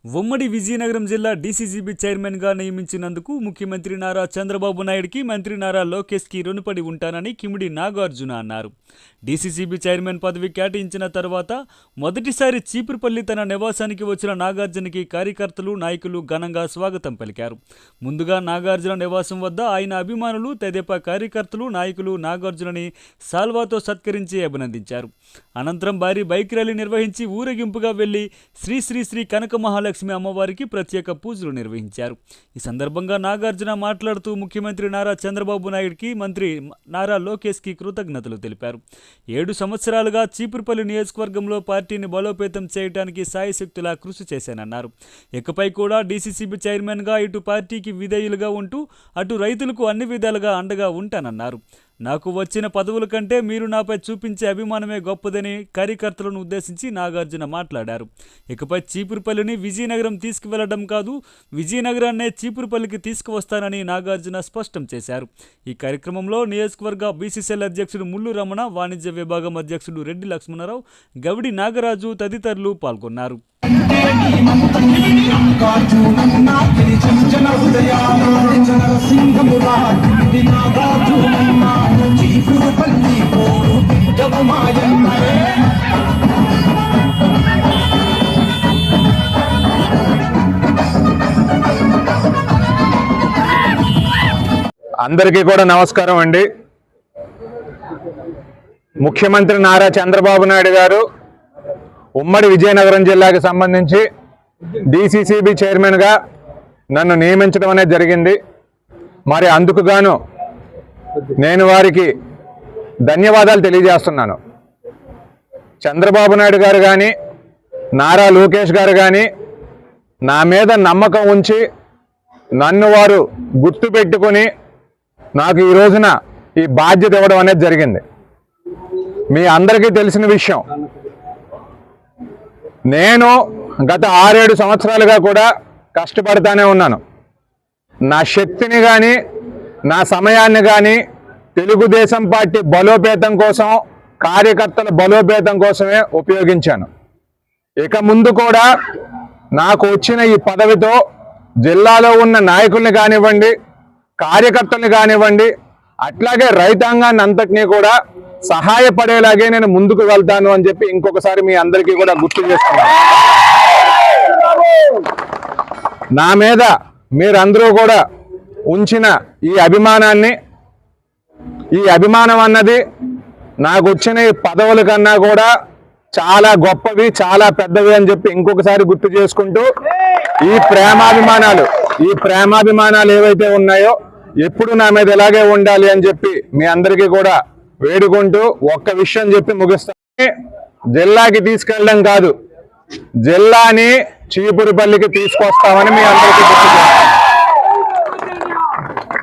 ఉమ్మడి విజయనగరం జిల్లా డీసీసీబీ చైర్మన్గా నియమించినందుకు ముఖ్యమంత్రి నారా చంద్రబాబు నాయుడుకి మంత్రి నారా లోకేష్కి రుణపడి ఉంటానని కిమిడి నాగార్జున అన్నారు. డీసీసీబీ చైర్మన్ పదవి కేటాయించిన తర్వాత మొదటిసారి చీపురుపల్లి తన నివాసానికి వచ్చిన నాగార్జునకి కార్యకర్తలు, నాయకులు ఘనంగా స్వాగతం పలికారు. ముందుగా నాగార్జున నివాసం వద్ద ఆయన అభిమానులు, తెదేపా కార్యకర్తలు, నాయకులు నాగార్జునని సాల్వాతో సత్కరించి అభినందించారు. అనంతరం భారీ బైక్ ర్యాలీ నిర్వహించి ఊరేగింపుగా వెళ్లి శ్రీ శ్రీ శ్రీ కనక మహాలక్ష్మి అమ్మవారికి ప్రత్యేక పూజలు నిర్వహించారు. ఈ సందర్భంగా నాగార్జున మాట్లాడుతూ ముఖ్యమంత్రి నారా చంద్రబాబు నాయుడుకి, మంత్రి నారా లోకేష్కి కృతజ్ఞతలు తెలిపారు. 7 సంవత్సరాలుగా చీపురుపల్లి నియోజకవర్గంలో పార్టీని బలోపేతం చేయడానికి సాయశక్తులా కృషి చేశానన్నారు. ఇకపై కూడా డీసీసీబీ చైర్మన్గా ఇటు పార్టీకి విధేయులుగా ఉంటూ అటు రైతులకు అన్ని విధాలుగా అండగా ఉంటానన్నారు. నాకు వచ్చిన పదవుల కంటే మీరు నాపై చూపించే అభిమానమే గొప్పదని కార్యకర్తలను ఉద్దేశించి నాగార్జున మాట్లాడారు. ఇకపై చీపురుపల్లిని విజయనగరం తీసుకువెళ్లడం కాదు, విజయనగరాన్నే చీపురుపల్లికి తీసుకువస్తానని నాగార్జున స్పష్టం చేశారు. ఈ కార్యక్రమంలో నియోజకవర్గ బీసీసీఎల్ అధ్యక్షుడు ముల్లు రమణ, వాణిజ్య విభాగం అధ్యక్షుడు రెడ్డి లక్ష్మణరావు, గవిడి నాగరాజు తదితరులు పాల్గొన్నారు. అందరికీ కూడా నమస్కారం అండి. ముఖ్యమంత్రి నారా చంద్రబాబు నాయుడు గారు ఉమ్మడి విజయనగరం జిల్లాకి సంబంధించి డీసీసీబీ చైర్మన్గా నన్ను నియమించడం అనేది జరిగింది. మరి అందుకు గాను నేను వారికి ధన్యవాదాలు తెలియజేస్తున్నాను. చంద్రబాబు నాయుడు గారు కానీ, నారా లోకేష్ గారు కానీ నా మీద నమ్మకం ఉంచి నన్ను వారు గుర్తుపెట్టుకొని నాకు ఈ రోజున ఈ బాధ్యత ఇవ్వడం అనేది జరిగింది. మీ అందరికీ తెలిసిన విషయం, నేను గత 6-7 సంవత్సరాలుగా కూడా కష్టపడతానే ఉన్నాను. నా శక్తిని కానీ, నా సమయాన్ని కానీ తెలుగుదేశం పార్టీ బలోపేతం కోసం, కార్యకర్తల బలోపేతం కోసమే ఉపయోగించాను. ఇక ముందు కూడా నాకు వచ్చిన ఈ పదవితో జిల్లాలో ఉన్న నాయకుల్ని కానివ్వండి, కార్యకర్తల్ని కానివ్వండి, అట్లాగే రైతాంగాన్ని అంతటినీ కూడా సహాయపడేలాగే నేను ముందుకు వెళ్తాను అని చెప్పి ఇంకొకసారి మీ అందరికీ కూడా గుర్తు చేస్తున్నాను. నా మీద మీరందరూ కూడా ఉంచిన ఈ అభిమానం అన్నది నాకు వచ్చిన ఈ పదవుల కన్నా కూడా చాలా గొప్పవి, చాలా పెద్దవి అని చెప్పి ఇంకొకసారి గుర్తు చేసుకుంటూ ఈ ప్రేమాభిమానాలు ఏవైతే ఉన్నాయో ఎప్పుడు నా మీద ఇలాగే ఉండాలి అని చెప్పి మీ అందరికీ కూడా వేడుకుంటూ ఒక్క విషయం చెప్పి ముగిస్తాను. జిల్లాకి తీసుకెళ్ళడం కాదు, జిల్లాని చీపురుపల్లికి తీసుకొస్తామని మీ అందరికీ గుర్తు చేస్తాను.